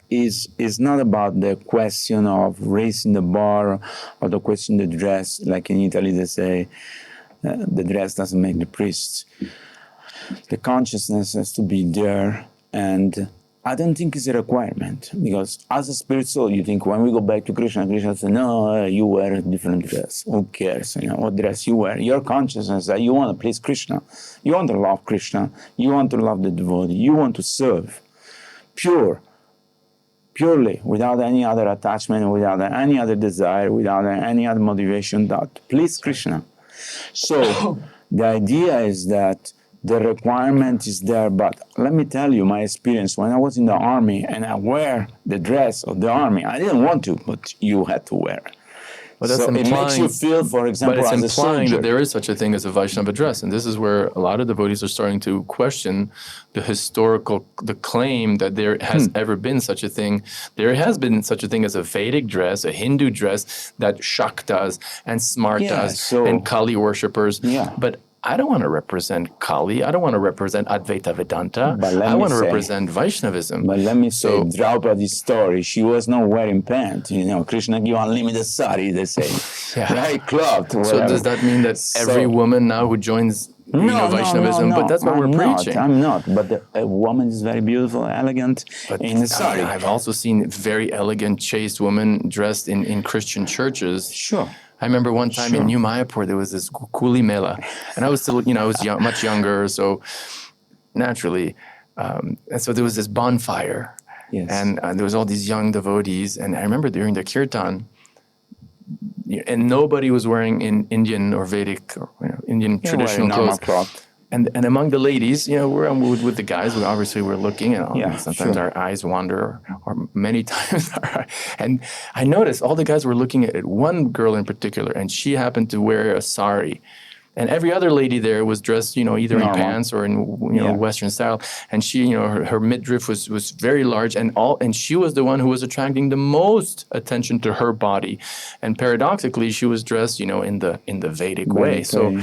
is not about the question of raising the bar or the question of the dress. Like in Italy, they say, the dress doesn't make the priest. The consciousness has to be there, and I don't think it's a requirement, because as a spirit soul, you think when we go back to Krishna, Krishna says, no, you wear a different dress. Who cares, what dress you wear? Your consciousness that you want to please Krishna. You want to love Krishna. You want to love the devotee. You want to serve purely, without any other attachment, without any other desire, without any other motivation, that please Krishna. So the idea is that the requirement is there, but let me tell you my experience when I was in the army and I wear the dress of the army. I didn't want to, but you had to wear it. Well, that's so it makes you feel, for example, but it's as implying a soldier. that there is such a thing as a Vaishnava dress, and this is where a lot of devotees are starting to question the claim that there has ever been such a thing. There has been such a thing as a Vedic dress, a Hindu dress that Shaktas and Smartas and Kali worshippers. Yeah. But I don't want to represent Kali. I don't want to represent Advaita Vedanta. I want to represent Vaishnavism. But let me say, Draupadi's story, she was not wearing pants. Krishna give unlimited sari, they say. Right? Cloth. So does that mean that every woman now who joins Vaishnavism? No, but that's what we're preaching. I'm not. But a woman is very beautiful, elegant in the sari. I've also seen very elegant, chaste women dressed in Christian churches. Sure. I remember one time in New Mayapur, there was this Kuli Mela, and I was still, I was much younger, so naturally, and so there was this bonfire, and there was all these young devotees, and I remember during the kirtan, and nobody was wearing in Indian or Vedic or Indian traditional clothes. And among the ladies, we're with the guys. We obviously were looking, and sometimes our eyes wander, or many times. And I noticed all the guys were looking at one girl in particular, and she happened to wear a sari. And every other lady there was dressed, either in pants or in Western style. And she, her midriff was very large, and she was the one who was attracting the most attention to her body. And paradoxically, she was dressed, in the Vedic way. So.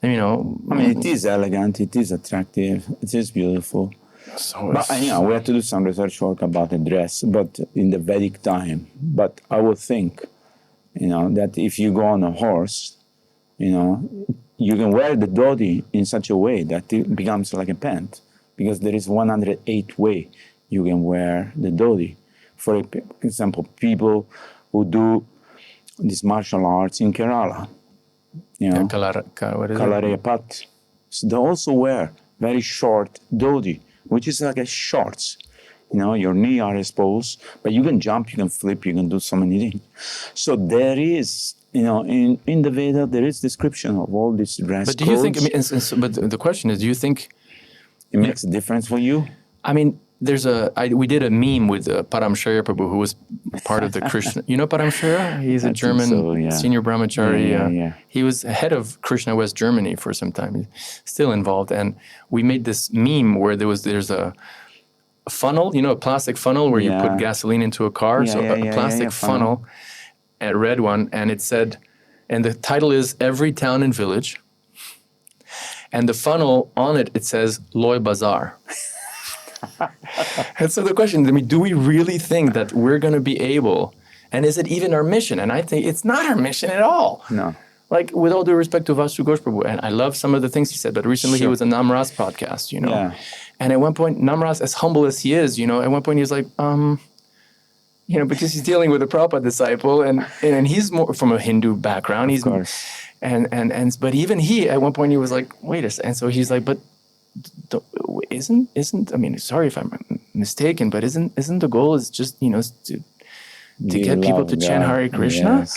it is elegant, it is attractive, it is beautiful. But we have to do some research work about the dress, but in the Vedic time. But I would think, that if you go on a horse, you can wear the dhoti in such a way that it becomes like a pant, because there is 108 way you can wear the dhoti. For example, people who do these martial arts in Kerala, Kalariyapat. So they also wear very short dhoti, which is like a shorts. Your knee are exposed, but you can jump, you can flip, you can do so many things. So there is, in the Veda, there is description of all these dress codes. But do you think, but the question is, do you think it makes a difference for you? We did a meme with Paramshara Prabhu, who was part of the Krishna. You know Paramshara? He's a German senior brahmachari. He was head of Krishna West Germany for some time. He's still involved. And we made this meme where there's a funnel, a plastic funnel where you put gasoline into a car. A plastic funnel, a red one, and it said, and the title is Every Town and Village. And the funnel on it says Loy Bazaar. And so the question, do we really think that we're going to be able, and is it even our mission? And I think it's not our mission at all. No. Like, with all due respect to Vasu Ghosh Prabhu, and I love some of the things he said, but recently he was on Namras podcast, And at one point, Namras, as humble as he is, at one point he was like, because he's dealing with a Prabhupada disciple, and he's more from a Hindu background. Of course. But even he, at one point he was like, wait a second. And so he's like, but isn't sorry if I'm mistaken, but isn't the goal is just to get people to chant Hare Krishna?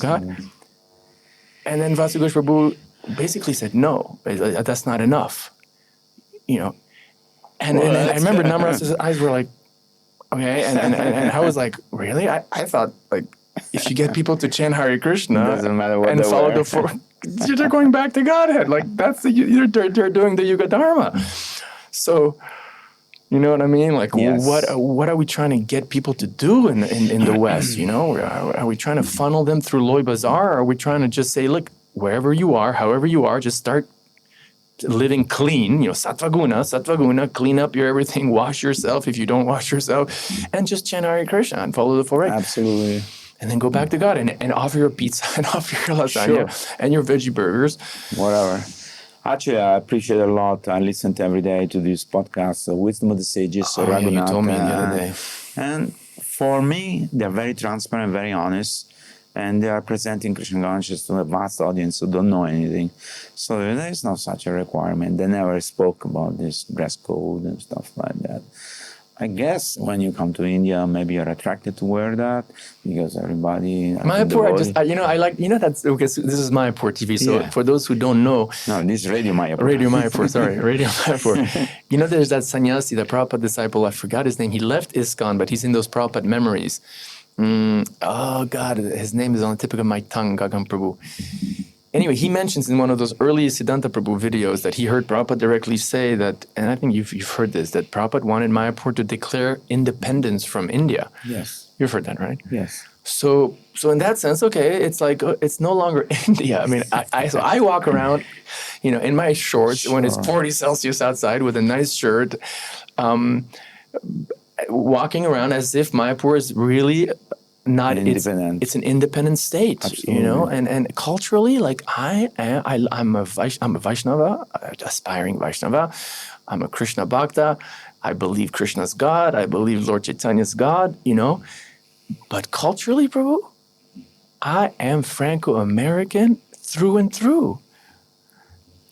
God. Yes. And then Vasu Ghosh Prabhu basically said, no, that's not enough. And I remember Namras's eyes were like, okay, and I was like, really? I thought, like, if you get people to chant Hare Krishna doesn't matter what and they follow wear. they're going back to Godhead. Like they're doing the Yuga Dharma. So, you know what I mean? Like, yes. what are we trying to get people to do in the West? You know, are we trying to funnel them through Loy Bazaar? Or are we trying to just say, look, wherever you are, however you are, just start living clean, you know, sattva guna, clean up your everything, wash yourself if you don't wash yourself, and just chant Hare Krishna and follow the four Right. Absolutely. And then go back to God and offer your pizza and offer your lasagna and your veggie burgers. Whatever. Actually, I appreciate a lot. I listen to every day to this podcast, Wisdom of the Sages, Raghunath. You told me the other day. And for me, they're very transparent, very honest. And they are presenting Krishna consciousness to a vast audience who don't know anything. So there is no such a requirement. They never spoke about this dress code and stuff like that. I guess when you come to India, maybe you're attracted to wear that because everybody. Mayapur, that's because this is Mayapur TV. So for those who don't know, no, this is Radio Mayapur. Radio Mayapur, sorry, Radio Mayapur. You know, there's that sannyasi, the Prabhupada disciple. I forgot his name. He left ISKCON, but he's in those Prabhupada memories. Oh God, his name is on the tip of my tongue, Gagam Prabhu. Anyway, he mentions in one of those early Siddhanta Prabhu videos that he heard Prabhupada directly say that, and I think you've heard this, that Prabhupada wanted Mayapur to declare independence from India. Yes. You've heard that, right? Yes. So in that sense, okay, it's like, it's no longer India. I mean, I walk around, you know, in my shorts when it's 40 Celsius outside with a nice shirt, walking around as if Mayapur is really not independent. It's an independent state. Absolutely. You know, and culturally, like I'm a Vaishnava, aspiring Vaishnava. I'm a Krishna Bhakta. I believe Krishna's God. I believe Lord Chaitanya's God. You know, but culturally, Prabhu, I am Franco-American through and through.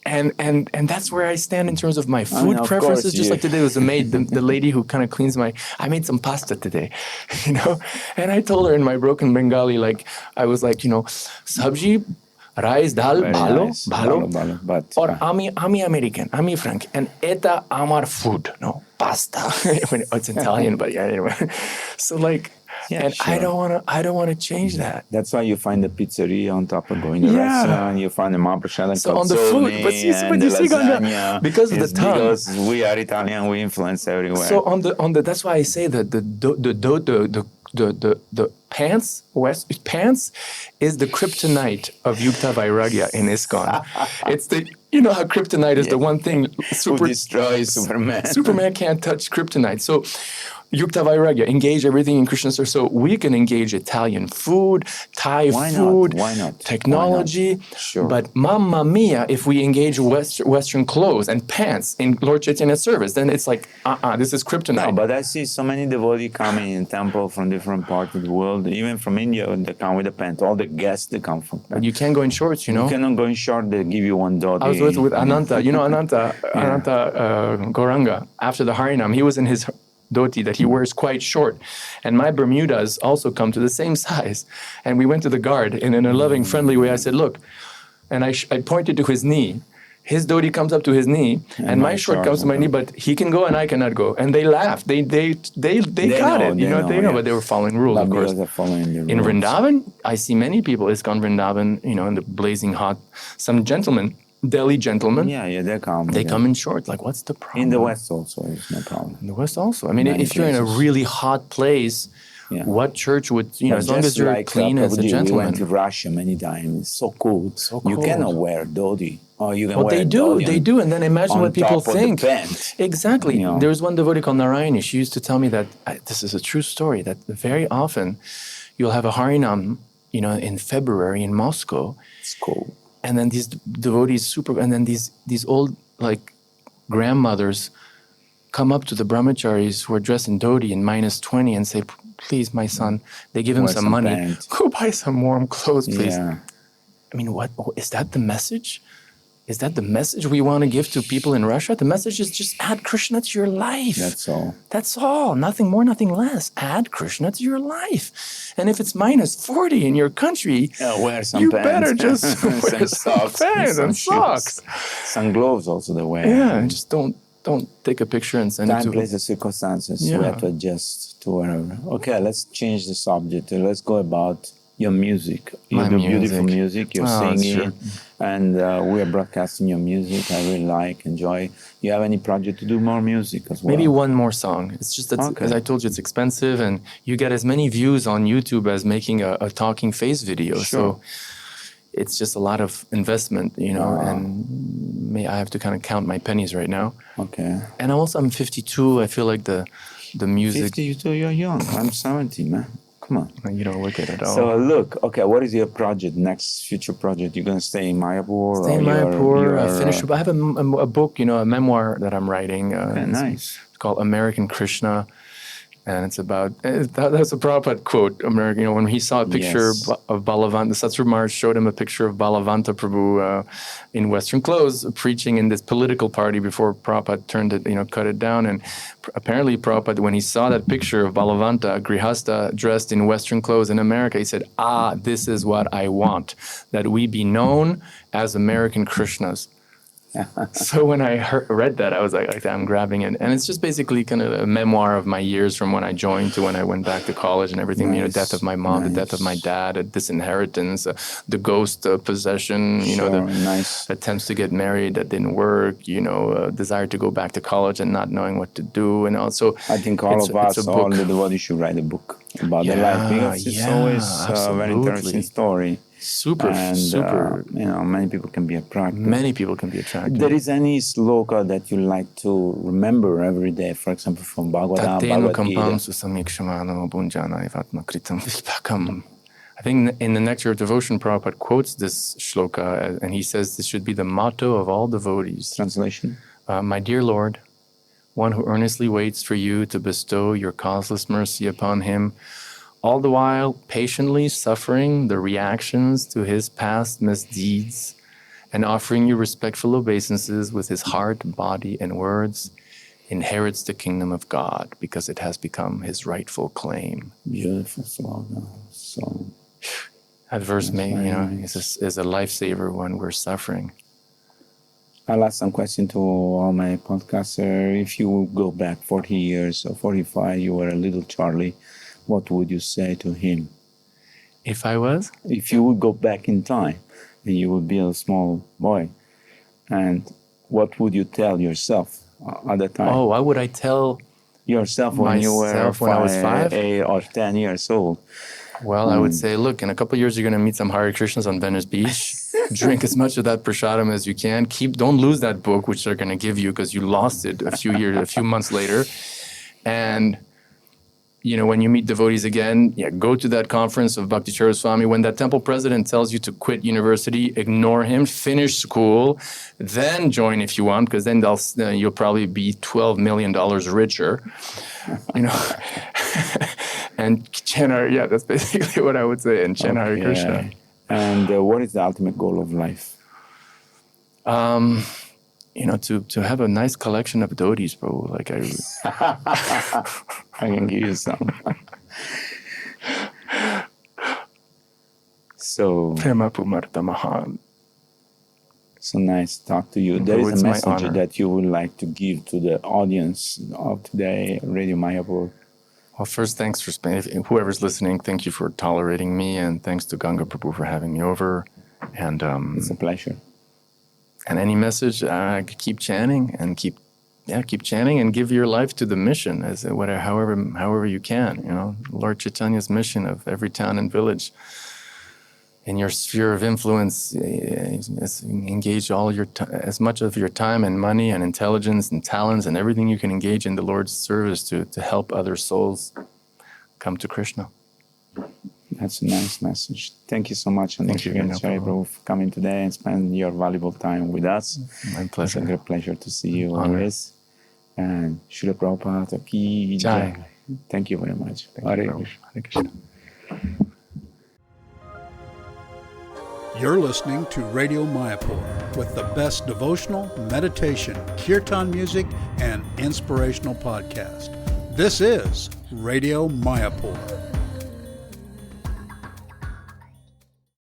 And that's where I stand in terms of my food preferences. Just like today was the maid, the lady who kind of cleans I made some pasta today, you know? And I told her in my broken Bengali, like, I was like, you know, sabji, rice, dal, bhalo, but or ami American, ami Frank, and eta amar food, no, pasta. It's Italian, but yeah, anyway. So like, I don't want to change that. That's why you find the pizzeria on top of going to the restaurant. You find the Mahaprasad. So on the food, but you see, Ganga, because of the tongue. Because we are Italian, we influence everywhere. So on the that's why I say that the pants is the kryptonite of Yukta Vairagya in ISKCON. It's you know how kryptonite is the one thing who destroys Superman. Superman can't touch kryptonite. So Yukta Vairagya, engage everything in Krishna. So we can engage Italian food, Thai food, technology. Sure. But mamma mia, if we engage Western clothes and pants in Lord Chaitanya's service, then it's like, this is kryptonite. No, but I see so many devotees coming in temple from different parts of the world, even from India, they come with a pant. All the guests, they come from. But you can't go in shorts, you know? You cannot go in shorts, they give you one dhoti. I was with Ananta. You know Ananta Gauranga, after the Harinam, he was in his dhoti that he wears quite short. And my Bermudas also come to the same size. And we went to the guard, and in a loving, friendly way, I said, look, and I pointed to his knee. His dhoti comes up to his knee, and my short comes to my knee, but he can go and I cannot go. And they laughed. They got it. You know, they know, but they were following rules, of course. In Vrindavan, I see many people, ISKCON Vrindavan, you know, in the blazing hot, some gentlemen, Delhi gentlemen. Yeah, they come. They come in short. Like, what's the problem? In the West also, it's no problem. In the West also. I mean, if you're in a really hot place, what church would, you know, as long as you're clean as a gentleman. We went to Russia many times. It's so cold. You cannot wear dhoti. Or you can well, wear they do. And then imagine what people think. Pants, exactly. You know. There was one devotee called Narayani. She used to tell me that, this is a true story, that very often you'll have a Harinam, you know, in February in Moscow. It's cold. And then these devotees, and then these old, like, grandmothers come up to the brahmacharis who are dressed in dhoti in -20 and say, please, my son, they give him some money. Pants. Go buy some warm clothes, please. Yeah. I mean, what is that the message? Is that the message we want to give to people in Russia? The message is just add Krishna to your life. That's all. That's all. Nothing more, nothing less. Add Krishna to your life. And if it's -40 in your country, wear some you pants. better just wear some pants and socks. Some gloves also they wear. Yeah, and just don't take a picture and send it to... Time, place, and circumstances. We have to adjust to whatever. Okay, let's change the subject. Let's go about your music. You My do music. beautiful music. You're singing, sure. and we are broadcasting your music. I really enjoy. You have any project to do more music as well? Maybe one more song. It's just that, as I told you, it's expensive, and you get as many views on YouTube as making a talking face video. Sure. So it's just a lot of investment, and I have to kind of count my pennies right now. Okay. And I'm 52. I feel like the music. 52, you're young. I'm 70, man. Come on. You don't look at it all. So look, okay, what is your project, next future project? You're going to stay in Mayapur? Stay in Mayapur, finish. I have a book, a memoir that I'm writing. Nice. It's called American Krishna. And it's about, that's a Prabhupada quote, when he saw a picture of Balavanta, the Satsur Maharaj showed him a picture of Balavanta Prabhu in Western clothes, preaching in this political party before Prabhupada turned it, cut it down. And apparently Prabhupada, when he saw that picture of Balavanta, Grihasta, dressed in Western clothes in America, he said, this is what I want, that we be known as American Krishnas. So when I read that, I was like, I'm grabbing it. And it's just basically kind of a memoir of my years from when I joined to when I went back to college and everything. Nice. Death of my mom, the death of my dad, disinheritance, the ghost possession, Nice. attempts to get married that didn't work, desire to go back to college and not knowing what to do. And also, I think all of us, all the devotees should write a book about their life, because it's always a very interesting story. Super. Many people can be attracted. Many people can be attracted. There is any sloka that you like to remember every day, for example, from Bhagavatam, Bhagavad Gita? I think in the Nectar of Devotion, Prabhupada quotes this shloka, and he says this should be the motto of all devotees. Translation? My dear Lord, one who earnestly waits for you to bestow your causeless mercy upon him, all the while patiently suffering the reactions to his past misdeeds and offering you respectful obeisances with his heart, body, and words, inherits the kingdom of God because it has become his rightful claim. Beautiful slogan. So that verse is a lifesaver when we're suffering. I'll ask some question to all my podcasters. If you would go back 40 years or 45, you were a little Charlie, what would you say to him? If I was? If you would go back in time and you would be a small boy, and what would you tell yourself at the time? Oh, what would I tell yourself when you were when I was 5? 8 or 10 years old? Well, I would say, look, in a couple of years, you're going to meet some Hare Krishnas on Venice Beach. Drink as much of that prasadam as you can. Don't lose that book, which they're going to give you because you lost it a few months later. And when you meet devotees again, go to that conference of Bhakti Charu Swami. When that temple president tells you to quit university, ignore him, finish school, then join if you want, because then you'll probably be $12 million richer. And chant that's basically what I would say. And chant Hare Krishna. And what is the ultimate goal of life? To have a nice collection of devotees, bro. Like I can give you some. So nice to talk to you. There is a message that you would like to give to the audience of today, Radio Mayapur. Well, first, thanks for whoever's listening. Thank you for tolerating me, and thanks to Ganga Prabhu for having me over. And it's a pleasure. And any message, keep chanting and keep chanting and give your life to the mission however you can. Lord Chaitanya's mission of every town and village. In your sphere of influence, engage as much of your time and money and intelligence and talents and everything you can engage in the Lord's service to help other souls come to Krishna. That's a nice message. Thank you so much, Chandrashekar Acharaya, Prabhu, for coming today and spending your valuable time with us. My pleasure. It's a great pleasure to see you always. And Srila Prabhupada Ki Jai. Thank you very much. Hare Krishna. You're listening to Radio Mayapur with the best devotional, meditation, kirtan music, and inspirational podcast. This is Radio Mayapur.